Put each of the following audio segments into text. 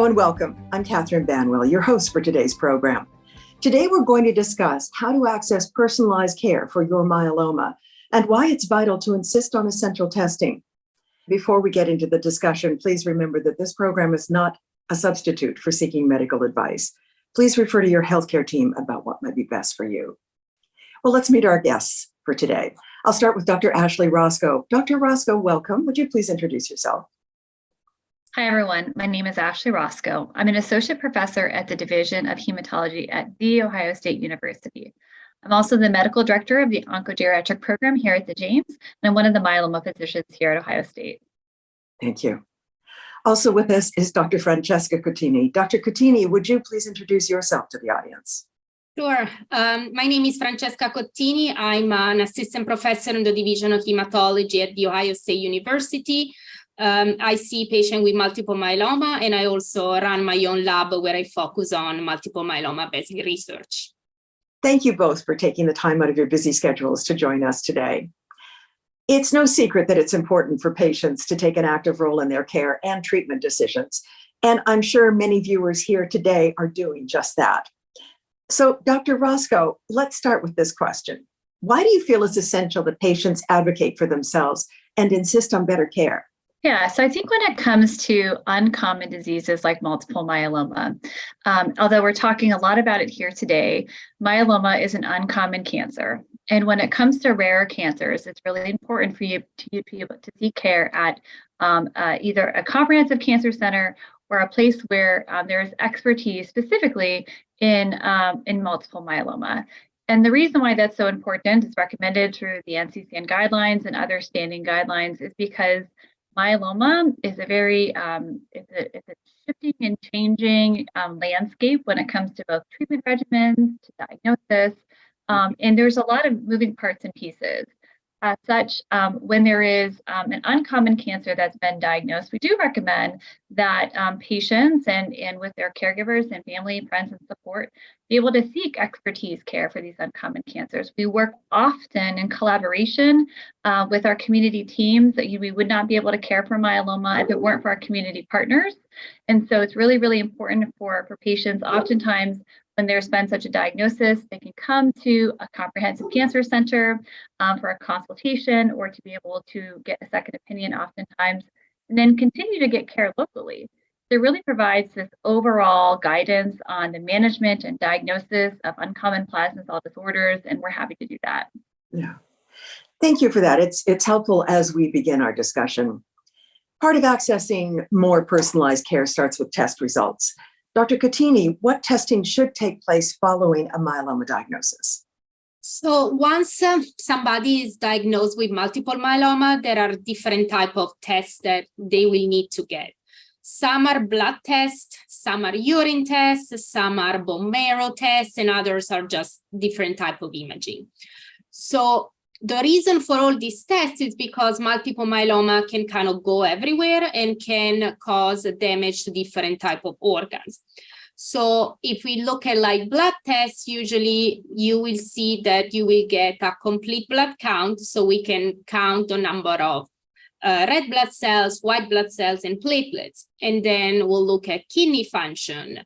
and welcome. I'm Catherine Banwell, your host for today's program. Today, we're going to discuss how to access personalized care for your myeloma and why it's vital to insist on essential testing. Before we get into the discussion, please remember that this program is not a substitute for seeking medical advice. Please refer to your healthcare team about what might be best for you. Well, let's meet our guests for today. I'll start with Dr. Ashley Rosko. Dr. Rosko, welcome. Would you please introduce yourself? Hi, everyone. My name is Ashley Rosko. I'm an associate professor at the Division of Hematology at The Ohio State University. I'm also the medical director of the Oncogeriatric program here at the James, and I'm one of the myeloma physicians here at Ohio State. Thank you. Also with us is Dr. Francesca Cottini. Dr. Cottini, would you please introduce yourself to the audience? Sure. My name is Francesca Cottini. I'm an assistant professor in the Division of Hematology at The Ohio State University. I see patients with multiple myeloma, and I also run my own lab where I focus on multiple myeloma basic research. Thank you both for taking the time out of your busy schedules to join us today. It's no secret that it's important for patients to take an active role in their care and treatment decisions, and I'm sure many viewers here today are doing just that. So, Dr. Rosko, let's start with this question. Why do you feel it's essential that patients advocate for themselves and insist on better care? Yeah, so I think when it comes to uncommon diseases like multiple myeloma, although we're talking a lot about it here today, myeloma is an uncommon cancer. And when it comes to rare cancers, it's really important for you to be able to seek care at either a comprehensive cancer center or a place where there's expertise specifically in multiple myeloma. And the reason why that's so important, it's recommended through the NCCN guidelines and other standing guidelines, is because myeloma is a very it's a shifting and changing landscape when it comes to both treatment regimens, to diagnosis, and there's a lot of moving parts and pieces. As such, when there is an uncommon cancer that's been diagnosed, we do recommend that patients and with their caregivers and family, friends, and support be able to seek expertise care for these uncommon cancers. We work often in collaboration with our community teams. We would not be able to care for myeloma if it weren't for our community partners. And so it's really, really important for patients. Oftentimes, when there's been such a diagnosis, they can come to a comprehensive cancer center for a consultation or to be able to get a second opinion oftentimes, and then continue to get care locally. So it really provides this overall guidance on the management and diagnosis of uncommon plasma cell disorders, and we're happy to do that. Yeah, thank you for that. It's helpful as we begin our discussion. Part of accessing more personalized care starts with test results. Dr. Cottini, what testing should take place following a myeloma diagnosis? So once somebody is diagnosed with multiple myeloma, there are different types of tests that they will need to get. Some are blood tests, some are urine tests, some are bone marrow tests, and others are just different type of imaging. So the reason for all these tests is because multiple myeloma can kind of go everywhere and can cause damage to different type of organs. So if we look at like blood tests, usually you will see that you will get a complete blood count. So we can count the number of red blood cells, white blood cells, and platelets. And then we'll look at kidney function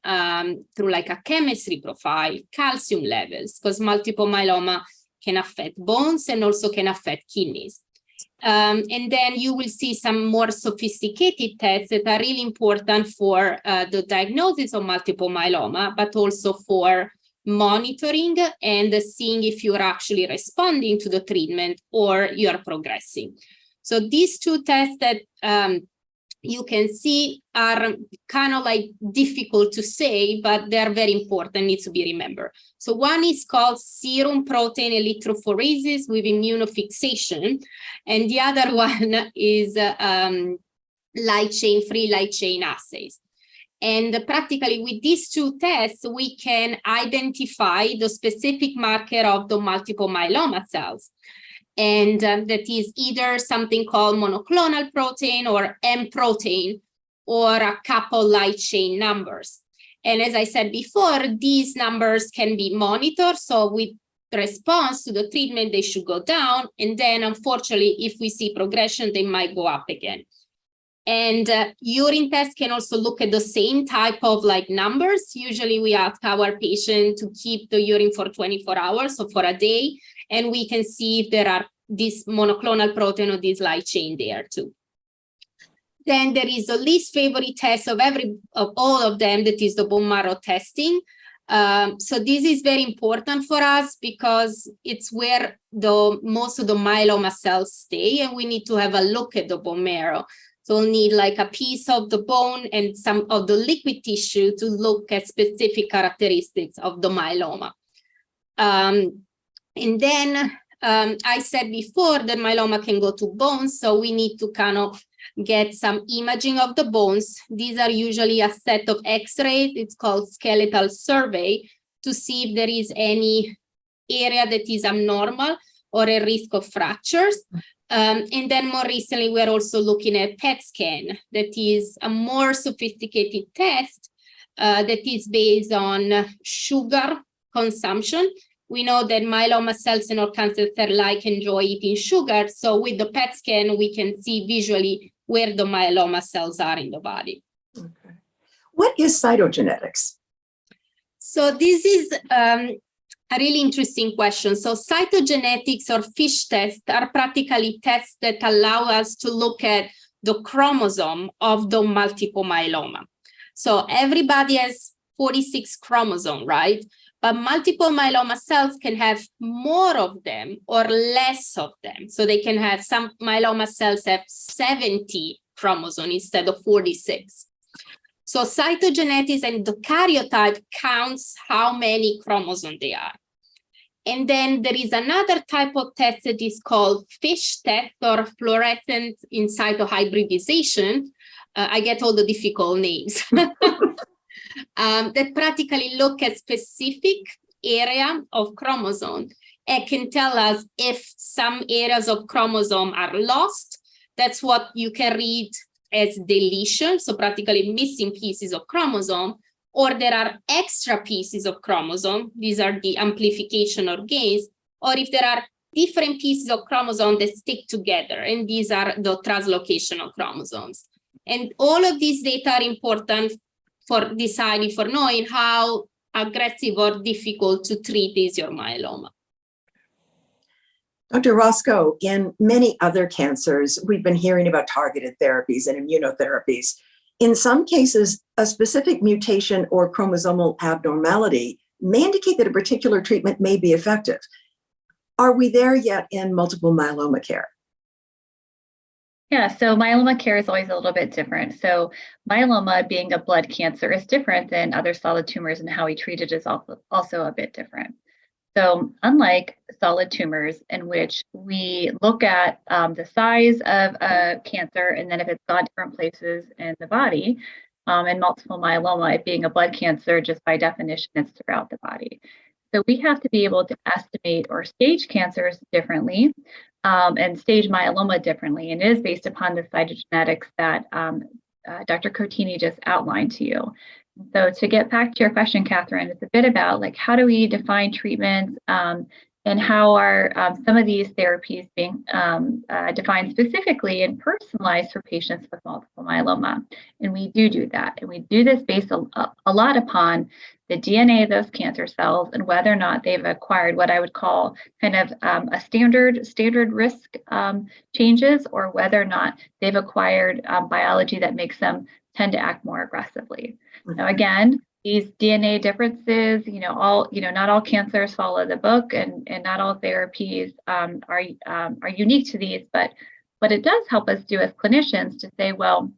through like a chemistry profile, calcium levels, because multiple myeloma can affect bones and also can affect kidneys. And then you will see some more sophisticated tests that are really important for the diagnosis of multiple myeloma, but also for monitoring and seeing if you're actually responding to the treatment or you're progressing. So these two tests that you can see are kind of like difficult to say, but they're very important, need to be remembered. So one is called serum protein electrophoresis with immunofixation, and the other one is free light chain assays. And practically with these two tests, we can identify the specific marker of the multiple myeloma cells. And that is either something called monoclonal protein or M protein or a couple light chain numbers. And as I said before, these numbers can be monitored. So with response to the treatment, they should go down. And then unfortunately, if we see progression, they might go up again. And urine test can also look at the same type of like numbers. Usually we ask our patient to keep the urine for 24 hours, so for a day, and we can see if there are this monoclonal protein or this light chain there too. Then there is a least favorite test of all of them, that is the bone marrow testing. So this is very important for us because it's where most of the myeloma cells stay, and we need to have a look at the bone marrow. So we'll need like a piece of the bone and some of the liquid tissue to look at specific characteristics of the myeloma. And then I said before that myeloma can go to bones, so we need to kind of get some imaging of the bones. These are usually a set of x-rays. It's called skeletal survey, to see if there is any area that is abnormal or a risk of fractures. And then more recently, we're also looking at PET scan. That is a more sophisticated test that is based on sugar consumption. We know that myeloma cells and all cancer cells enjoy eating sugar. So with the PET scan, we can see visually where the myeloma cells are in the body. Okay. What is cytogenetics? So this is a really interesting question. So cytogenetics or FISH tests are practically tests that allow us to look at the chromosome of the multiple myeloma. So everybody has 46 chromosomes, right? But multiple myeloma cells can have more of them or less of them. So they can have, some myeloma cells have 70 chromosomes instead of 46. So cytogenetics and the karyotype counts how many chromosomes they are. And then there is another type of test that is called FISH test, or fluorescent in situ hybridization. I get all the difficult names. That practically look at specific area of chromosome and can tell us if some areas of chromosome are lost. That's what you can read as deletion, so practically missing pieces of chromosome, or there are extra pieces of chromosome. These are the amplification or gains, or if there are different pieces of chromosome that stick together, and these are the translocational chromosomes. And all of these data are important for deciding, for knowing how aggressive or difficult to treat is your myeloma. Dr. Rosko, in many other cancers, we've been hearing about targeted therapies and immunotherapies. In some cases, a specific mutation or chromosomal abnormality may indicate that a particular treatment may be effective. Are we there yet in multiple myeloma care? Yeah, so myeloma care is always a little bit different. So myeloma, being a blood cancer, is different than other solid tumors, and how we treat it is also a bit different. So unlike solid tumors, in which we look at the size of a cancer, and then if it's gone different places in the body, and multiple myeloma, it being a blood cancer, just by definition, it's throughout the body. So we have to be able to estimate or stage cancers differently, and stage myeloma differently, and it is based upon the cytogenetics that Dr. Cottini just outlined to you. So to get back to your question, Catherine, it's a bit about like, how do we define treatments, and how are some of these therapies being defined specifically and personalized for patients with multiple myeloma. And we do that. And we do this based a lot upon the DNA of those cancer cells and whether or not they've acquired what I would call kind of a standard risk changes, or whether or not they've acquired biology that makes them tend to act more aggressively. Now, again, these DNA differences, not all cancers follow the book, and not all therapies are unique to these. But what it does help us do as clinicians to say, well,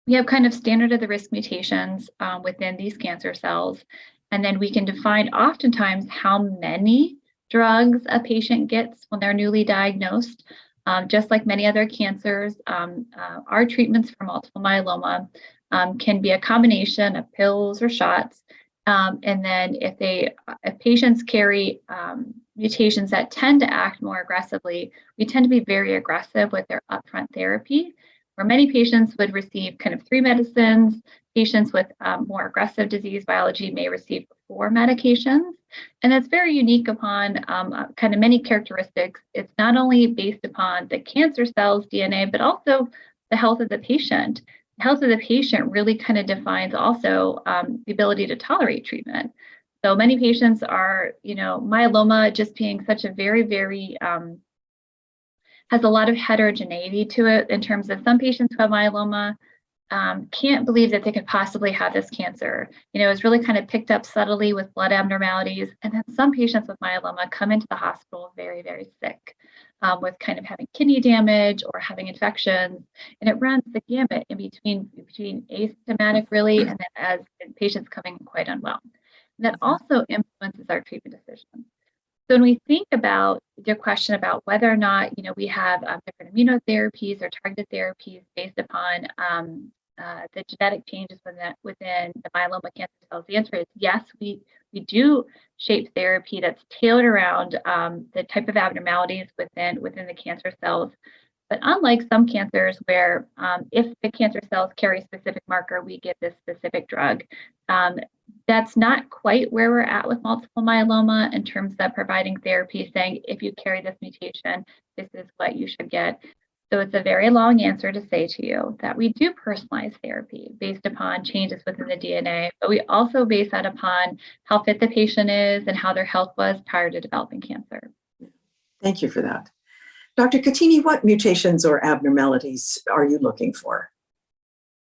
we have kind of standard of the risk mutations within these cancer cells, and then we can define oftentimes how many drugs a patient gets when they're newly diagnosed. Just like many other cancers, our treatments for multiple myeloma can be a combination of pills or shots. And then if patients carry mutations that tend to act more aggressively, we tend to be very aggressive with their upfront therapy, where many patients would receive kind of 3 medicines. Patients with more aggressive disease biology may receive 4 medications. And that's very unique upon kind of many characteristics. It's not only based upon the cancer cells' DNA, but also the health of the patient. The health of the patient really kind of defines also the ability to tolerate treatment. So many patients are, myeloma just being such a very, very, has a lot of heterogeneity to it in terms of some patients who have myeloma can't believe that they could possibly have this cancer. It's really kind of picked up subtly with blood abnormalities. And then some patients with myeloma come into the hospital very, very sick with kind of having kidney damage or having infections. And it runs the gamut in between asymptomatic really, and then as patients coming quite unwell. And that also influences our treatment decisions. So when we think about your question about whether or not, we have different immunotherapies or targeted therapies based upon the genetic changes within the myeloma cancer cells, the answer is yes, we do shape therapy that's tailored around the type of abnormalities within the cancer cells. But unlike some cancers where if the cancer cells carry a specific marker, we give this specific drug. That's not quite where we're at with multiple myeloma in terms of providing therapy, saying if you carry this mutation, this is what you should get. So it's a very long answer to say to you that we do personalize therapy based upon changes within the DNA, but we also base that upon how fit the patient is and how their health was prior to developing cancer. Thank you for that. Dr. Cottini, what mutations or abnormalities are you looking for?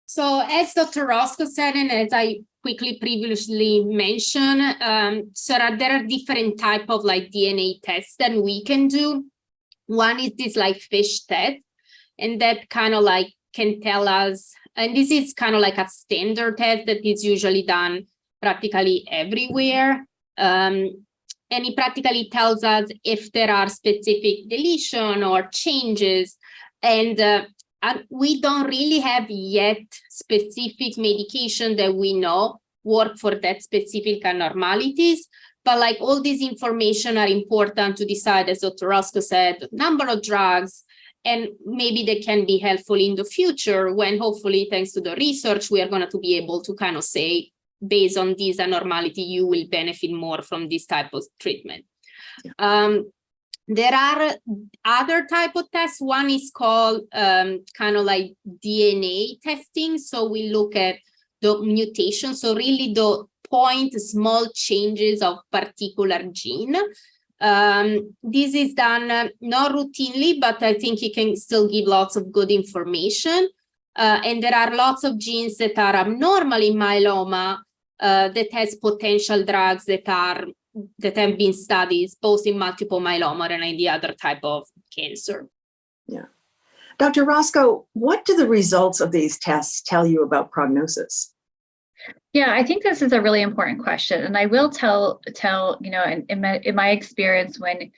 So as Dr. Rosko said, and as I quickly previously mentioned, there are different type of DNA tests that we can do. One is this FISH test, and that kind of can tell us, and this is kind of like a standard test that is usually done practically everywhere. And it practically tells us if there are specific deletion or changes. And we don't really have yet specific medication that we know work for that specific abnormalities. But all this information are important to decide, as Dr. Rosko said, number of drugs, and maybe they can be helpful in the future when hopefully, thanks to the research, we are going to be able to kind of say, based on this abnormality, you will benefit more from this type of treatment. Yeah. There are other type of tests. One is called kind of like DNA testing. So we look at the mutation. So really the small changes of particular gene. This is done not routinely, but I think it can still give lots of good information. And there are lots of genes that are abnormal in myeloma that has potential drugs that have been studied both in multiple myeloma and in the other type of cancer. Yeah. Dr. Rosko, what do the results of these tests tell you about prognosis? Yeah, I think this is a really important question. And I will tell in my experience, when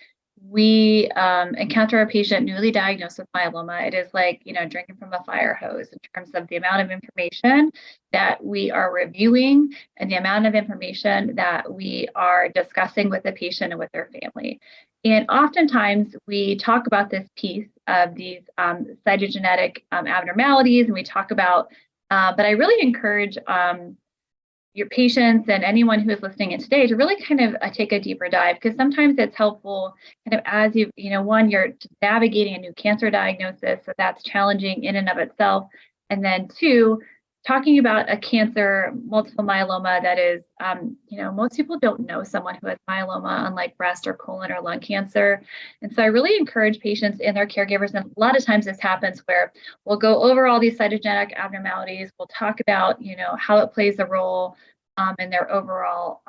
we encounter a patient newly diagnosed with myeloma, it is like, drinking from a fire hose in terms of the amount of information that we are reviewing and the amount of information that we are discussing with the patient and with their family. And oftentimes we talk about this piece of these cytogenetic abnormalities, and we talk about, but I really encourage your patients and anyone who is listening in today to really kind of take a deeper dive, because sometimes it's helpful kind of as one, you're navigating a new cancer diagnosis, so that's challenging in and of itself. And then two, talking about a cancer, multiple myeloma, that is, most people don't know someone who has myeloma, unlike breast or colon or lung cancer. And so I really encourage patients and their caregivers, and a lot of times this happens where we'll go over all these cytogenetic abnormalities, we'll talk about, how it plays a role in their overall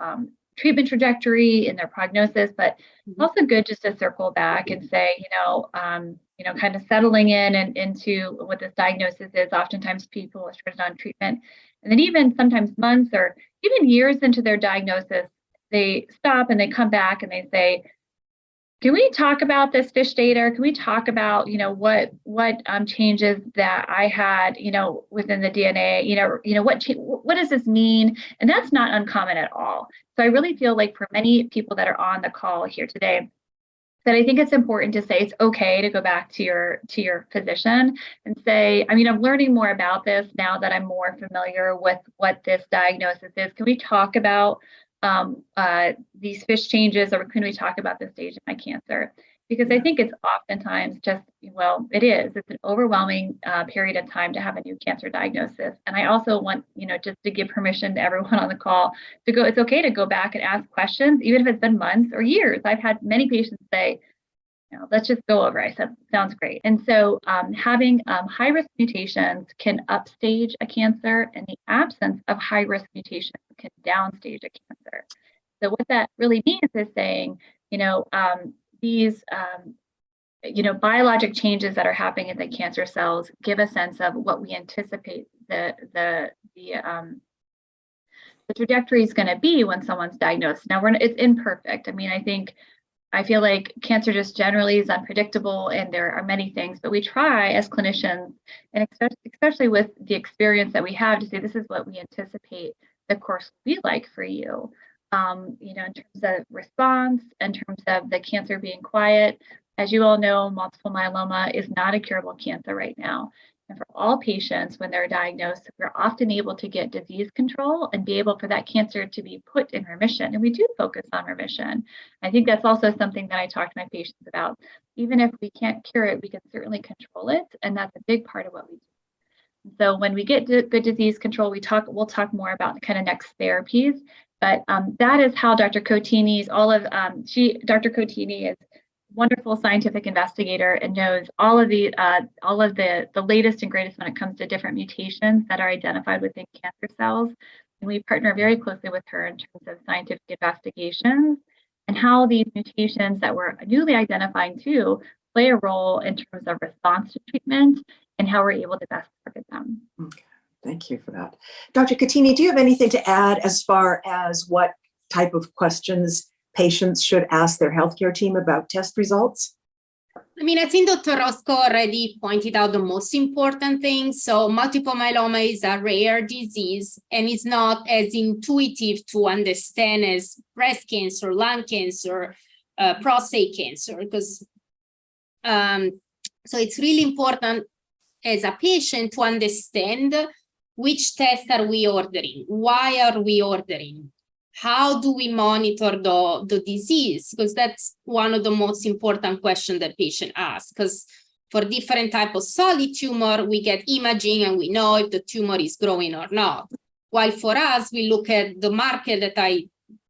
treatment trajectory, in their prognosis, but it's also good just to circle back and say, kind of settling in and into what this diagnosis is. Oftentimes people are started on treatment, and then even sometimes months or even years into their diagnosis, they stop and they come back and they say, can we talk about this FISH data? Can we talk about, what changes that I had, within the DNA, what does this mean? And that's not uncommon at all. So I really feel like for many people that are on the call here today, that I think it's important to say it's okay to go back to your physician and say, I'm learning more about this now that I'm more familiar with what this diagnosis is. Can we talk about these FISH changes, or can we talk about the stage of my cancer? Because I think it's oftentimes just, well, it's an overwhelming period of time to have a new cancer diagnosis. And I also want, just to give permission to everyone on the call to go, it's okay to go back and ask questions, even if it's been months or years. I've had many patients say, let's just go over. I said, sounds great. And so having high-risk mutations can upstage a cancer, and the absence of high-risk mutations can downstage a cancer. So what that really means is saying, these biologic changes that are happening in the cancer cells give a sense of what we anticipate the trajectory is going to be when someone's diagnosed. Now it's imperfect. I feel like cancer just generally is unpredictable, and there are many things, but we try as clinicians, and especially with the experience that we have, to say this is what we anticipate the course will be like for you. In terms of response, in terms of the cancer being quiet. As you all know, multiple myeloma is not a curable cancer right now. And for all patients, when they're diagnosed, we're often able to get disease control and be able for that cancer to be put in remission. And we do focus on remission. I think that's also something that I talk to my patients about. Even if we can't cure it, we can certainly control it. And that's a big part of what we do. So when we get good disease control, we'll talk more about the kind of next therapies. But that is how Dr. Cottini's Dr. Cottini is a wonderful scientific investigator and knows all of the latest and greatest when it comes to different mutations that are identified within cancer cells. And we partner very closely with her in terms of scientific investigations and how these mutations that we're newly identifying too play a role in terms of response to treatment and how we're able to best target them. Okay. Thank you for that. Dr. Cottini, do you have anything to add as far as what type of questions patients should ask their healthcare team about test results? I think Dr. Rosko already pointed out the most important thing. So multiple myeloma is a rare disease, and it's not as intuitive to understand as breast cancer, lung cancer, prostate cancer, because so it's really important as a patient to understand which test are we ordering, why are we ordering, how do we monitor the disease, because that's one of the most important questions that patient asks. Because for different type of solid tumor, we get imaging and we know if the tumor is growing or not. While for us, we look at the marker that I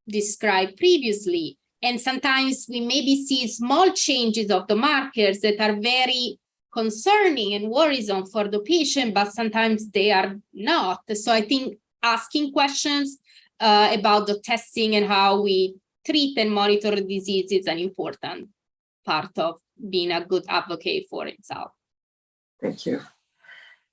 described previously, and sometimes we maybe see small changes of the markers that are very concerning and worrisome for the patient, but sometimes they are not. So I think asking questions about the testing and how we treat and monitor the disease is an important part of being a good advocate for itself. Thank you.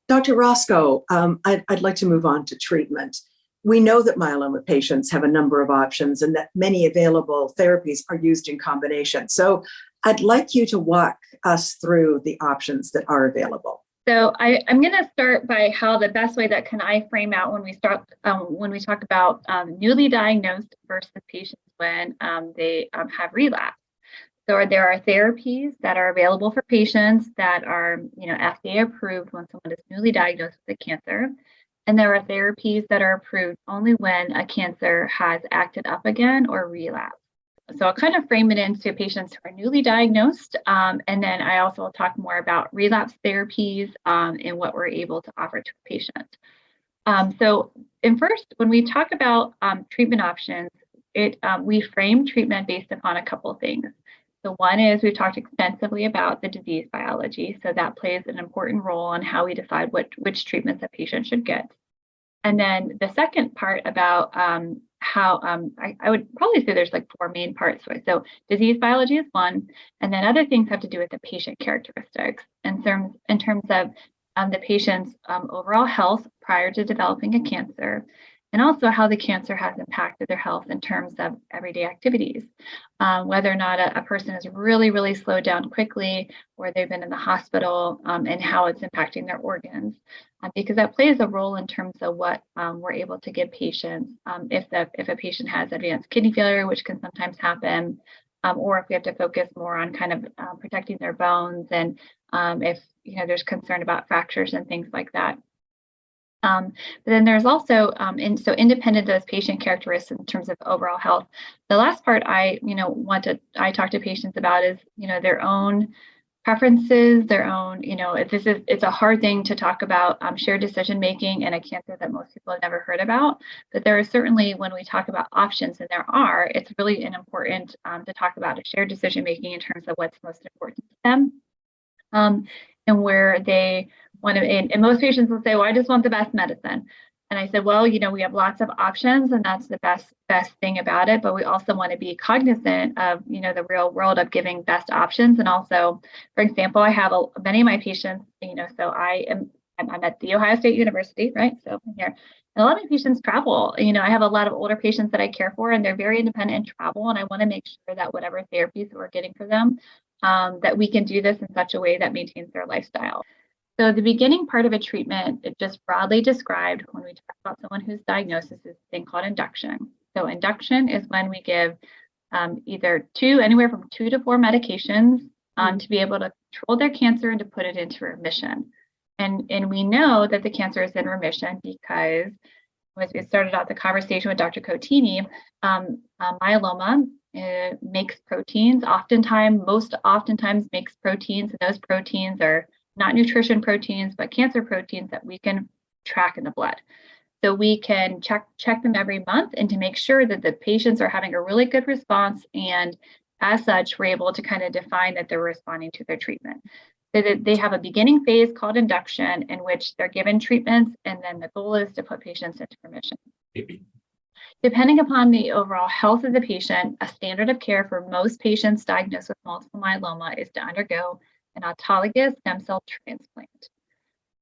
Dr. Rosko, I'd like to move on to treatment. We know that myeloma patients have a number of options and that many available therapies are used in combination. So I'd like you to walk us through the options that are available. So I'm going to start by how the best way that can I frame out when we talk about newly diagnosed versus patients when they have relapse. So there are therapies that are available for patients that are, FDA approved when someone is newly diagnosed with a cancer. And there are therapies that are approved only when a cancer has acted up again or relapsed. So I'll kind of frame it into patients who are newly diagnosed. And then I also will talk more about relapse therapies and what we're able to offer to a patient. First, when we talk about treatment options, we frame treatment based upon a couple of things. So one is we've talked extensively about the disease biology. So that plays an important role in how we decide which treatments a patient should get. And then the second part about how I would probably say there's like four main parts to it. So disease biology is one, and then other things have to do with the patient characteristics in terms of the patient's overall health prior to developing a cancer, and also how the cancer has impacted their health in terms of everyday activities, whether or not a person is really, really slowed down quickly, or they've been in the hospital, and how it's impacting their organs, because that plays a role in terms of what we're able to give patients if a patient has advanced kidney failure, which can sometimes happen, or if we have to focus more on kind of protecting their bones, and if there's concern about fractures and things like that. But then there's also, so independent of those patient characteristics in terms of overall health, the last part I talk to patients about is, their own preferences, their own, it's a hard thing to talk about shared decision making in a cancer that most people have never heard about. But there is certainly, when we talk about options, and there are, it's really important to talk about a shared decision making in terms of what's most important to them, and where they want to. And most patients will say, "Well, I just want the best medicine." And I said, well, we have lots of options, and that's the best thing about it. But we also want to be cognizant of, the real world of giving best options. And also, for example, I have many of my patients, so I'm at the Ohio State University, right? So I'm here. And a lot of my patients travel. I have a lot of older patients that I care for, and they're very independent and travel. And I want to make sure that whatever therapies we're getting for them, that we can do this in such a way that maintains their lifestyle. So the beginning part of a treatment, it just broadly described when we talk about someone whose diagnosis is a thing called induction. So induction is when we give anywhere from 2 to 4 medications to be able to control their cancer and to put it into remission. And we know that the cancer is in remission because, as we started out the conversation with Dr. Cottini, myeloma makes proteins, most oftentimes makes proteins, and those proteins are not nutrition proteins, but cancer proteins that we can track in the blood. So we can check them every month and to make sure that the patients are having a really good response. And as such, we're able to kind of define that they're responding to their treatment. So that they have a beginning phase called induction, in which they're given treatments, and then the goal is to put patients into remission. Depending upon the overall health of the patient, a standard of care for most patients diagnosed with multiple myeloma is to undergo an autologous stem cell transplant.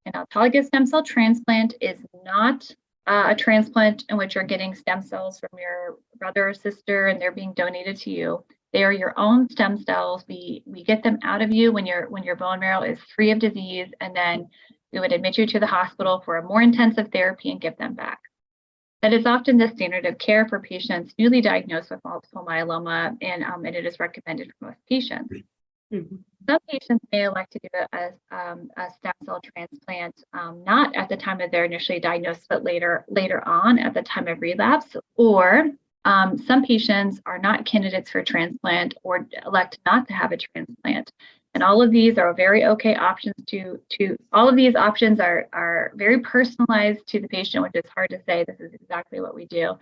An autologous stem cell transplant is not a transplant in which you're getting stem cells from your brother or sister and they're being donated to you. They are your own stem cells. We get them out of you when your bone marrow is free of disease, and then we would admit you to the hospital for a more intensive therapy and give them back. That is often the standard of care for patients newly diagnosed with multiple myeloma, and it is recommended for most patients. Mm-hmm. Some patients may elect to do a stem cell transplant, not at the time of their initially diagnosed, but later on at the time of relapse. Or some patients are not candidates for transplant or elect not to have a transplant. And all of these are very okay options all of these options are very personalized to the patient, which is hard to say this is exactly what we do.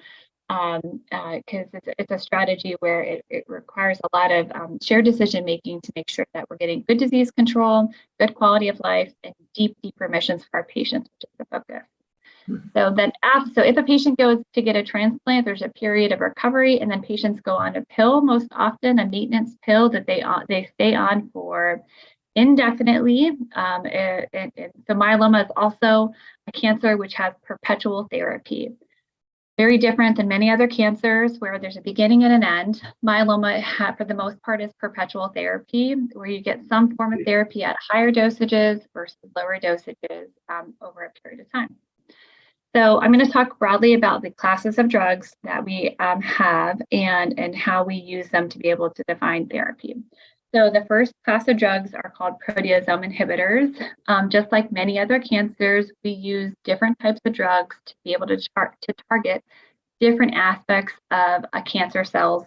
Because it's a strategy where it requires a lot of shared decision making to make sure that we're getting good disease control, good quality of life, and deep remissions for our patients, which is the focus. So if a patient goes to get a transplant, there's a period of recovery, and then patients go on a pill, most often a maintenance pill that they stay on for indefinitely. And so myeloma is also a cancer which has perpetual therapy. Very different than many other cancers where there's a beginning and an end. Myeloma, for the most part, is perpetual therapy, where you get some form of therapy at higher dosages versus lower dosages over a period of time. So I'm going to talk broadly about the classes of drugs that we have and how we use them to be able to define therapy. So the first class of drugs are called proteasome inhibitors. Just like many other cancers, we use different types of drugs to be able to target different aspects of a cancer cell's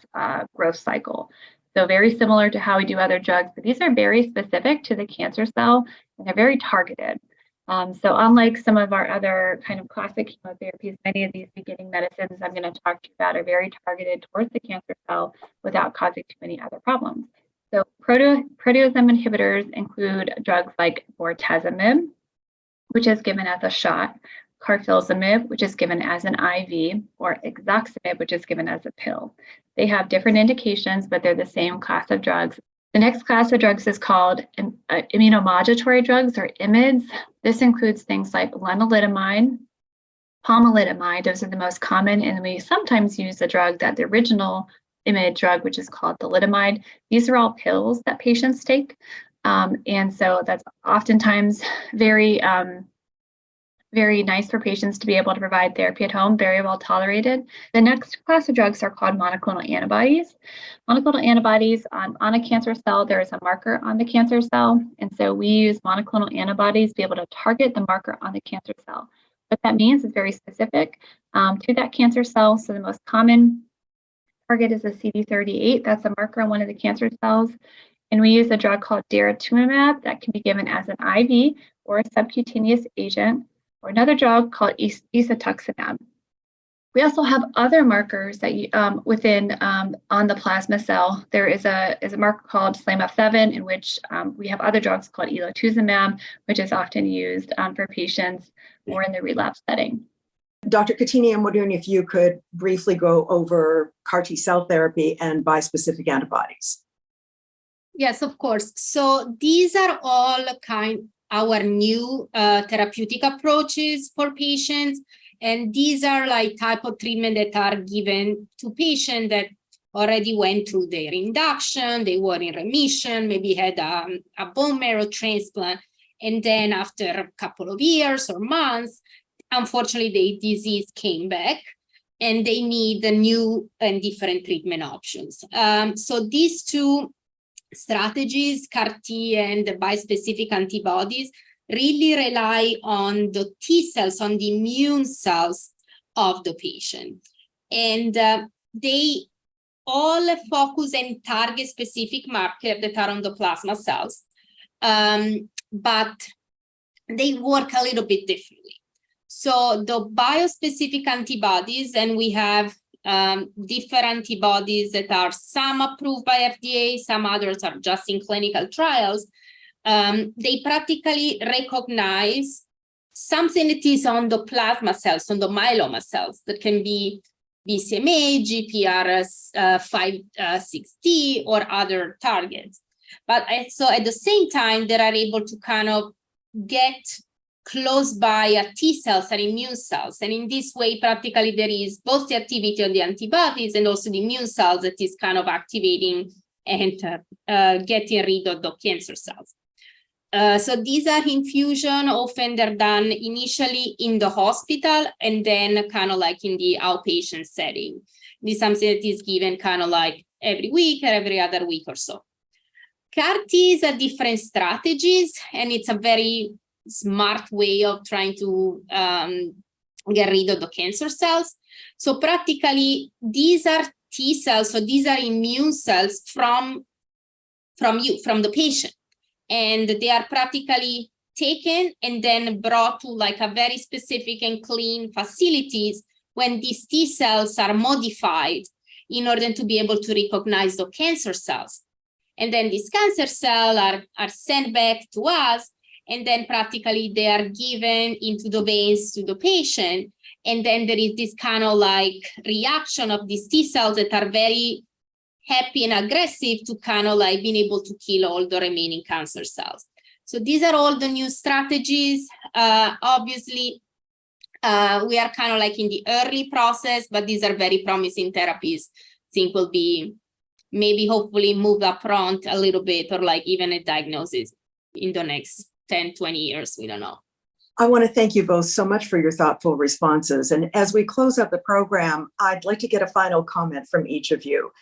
growth cycle. So very similar to how we do other drugs, but these are very specific to the cancer cell, and they're very targeted. So unlike some of our other kind of classic chemotherapies, many of these beginning medicines I'm going to talk to you about are very targeted towards the cancer cell without causing too many other problems. So proteasome inhibitors include drugs like bortezomib, which is given as a shot, carfilzomib, which is given as an IV, or edoximib, which is given as a pill. They have different indications, but they're the same class of drugs. The next class of drugs is called immunomodulatory drugs, or IMiDs. This includes things like lenalidomide, pomalidomide. Those are the most common, and we sometimes use the drug that the original IMiD drug, which is called thalidomide. These are all pills that patients take. And so that's oftentimes very nice for patients to be able to provide therapy at home, very well tolerated. The next class of drugs are called monoclonal antibodies. Monoclonal antibodies on a cancer cell, there is a marker on the cancer cell. And so we use monoclonal antibodies to be able to target the marker on the cancer cell. What that means is very specific to that cancer cell. So the most common target is a CD38. That's a marker on one of the cancer cells. And we use a drug called daratumumab that can be given as an IV or a subcutaneous agent, or another drug called isatuximab. We also have other markers that within on the plasma cell. There is a marker called SLAMF7, in which we have other drugs called elotuzumab, which is often used for patients more in the relapse setting. Dr. Cottini, I'm wondering if you could briefly go over CAR T cell therapy and bispecific antibodies. Yes, of course. So these are all our new therapeutic approaches for patients. And these are like type of treatment that are given to patients that already went through their induction, they were in remission, maybe had a bone marrow transplant. And then after a couple of years or months, unfortunately, the disease came back and they need the new and different treatment options. So these two strategies, CAR T and the bispecific antibodies, really rely on the T cells, on the immune cells of the patient. And they all focus and target specific markers that are on the plasma cells, but they work a little bit differently. So the biospecific antibodies, and we have different antibodies that are some approved by FDA, some others are just in clinical trials. They practically recognize something that is on the plasma cells, on the myeloma cells, that can be BCMA, GPRS560, or other targets. But so at the same time, they are able to kind of get close by T cells and immune cells. And in this way, practically there is both the activity of the antibodies and also the immune cells that is kind of activating and getting rid of the cancer cells. So these are infusion. Often they're done initially in the hospital and then kind of like in the outpatient setting. This is something that is given kind of like every week or every other week or so. CAR T is a different strategies, and it's a very smart way of trying to get rid of the cancer cells. So practically these are T cells, so these are immune cells from the patient. And they are practically taken and then brought to like a very specific and clean facilities when these T cells are modified in order to be able to recognize the cancer cells. And then these cancer cells are sent back to us, and then practically they are given into the veins to the patient. And then there is this kind of like reaction of these T cells that are very happy and aggressive to kind of like being able to kill all the remaining cancer cells. So these are all the new strategies. Obviously, we are kind of like in the early process, but these are very promising therapies. I think will be maybe hopefully moved up front a little bit, or like even a diagnosis in the next 10, 20 years, we don't know. I want to thank you both so much for your thoughtful responses. And as we close up the program, I'd like to get a final comment from each of you.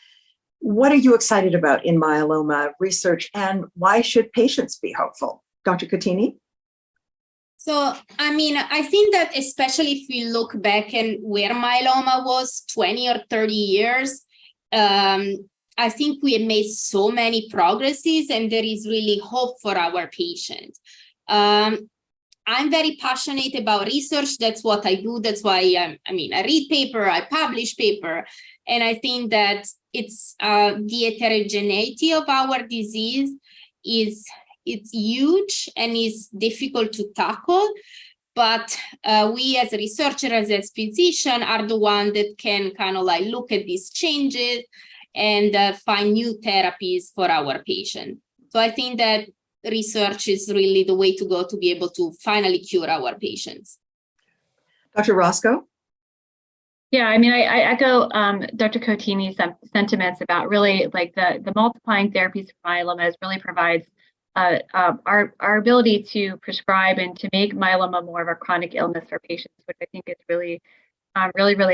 What are you excited about in myeloma research, and why should patients be hopeful? Dr. Cottini? So, I mean, I think that especially if we look back and where myeloma was 20 or 30 years, I think we have made so many progresses, and there is really hope for our patients. I'm very passionate about research. That's what I do. That's why, I read paper, I publish paper. And I think that it's the heterogeneity of our disease it's huge and is difficult to tackle. But we as researchers, as physicians, are the one that can kind of like look at these changes and find new therapies for our patients. So I think that research is really the way to go to be able to finally cure our patients. Dr. Rosko? Yeah, I mean, I echo Dr. Cottini's sentiments about really like the multiplying therapies for myeloma really provides our ability to prescribe and to make myeloma more of a chronic illness for patients, which I think is really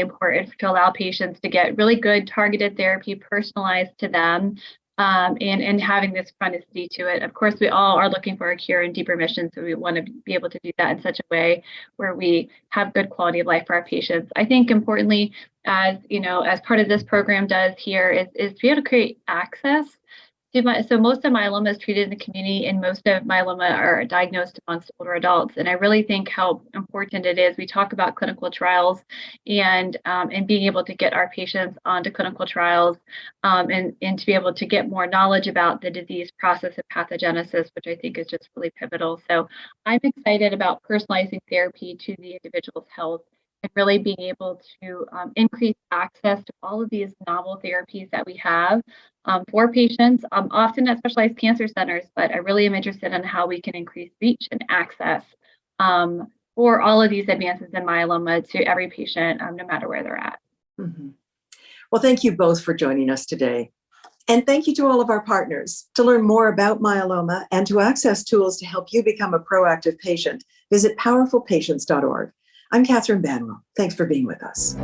important to allow patients to get really good targeted therapy personalized to them and having this chronicity to it. Of course, we all are looking for a cure and deep remission, so we want to be able to do that in such a way where we have good quality of life for our patients. I think importantly, as part of this program does here is to be able to create access. So most of myeloma is treated in the community, and most of myeloma are diagnosed amongst older adults. And I really think how important it is. We talk about clinical trials and being able to get our patients onto clinical trials and to be able to get more knowledge about the disease process and pathogenesis, which I think is just really pivotal. So I'm excited about personalizing therapy to the individual's health and really being able to increase access to all of these novel therapies that we have for patients, often at specialized cancer centers, but I really am interested in how we can increase reach and access for all of these advances in myeloma to every patient, no matter where they're at. Mm-hmm. Well, thank you both for joining us today. And thank you to all of our partners. To learn more about myeloma and to access tools to help you become a proactive patient, visit powerfulpatients.org. I'm Catherine Banwell. Thanks for being with us.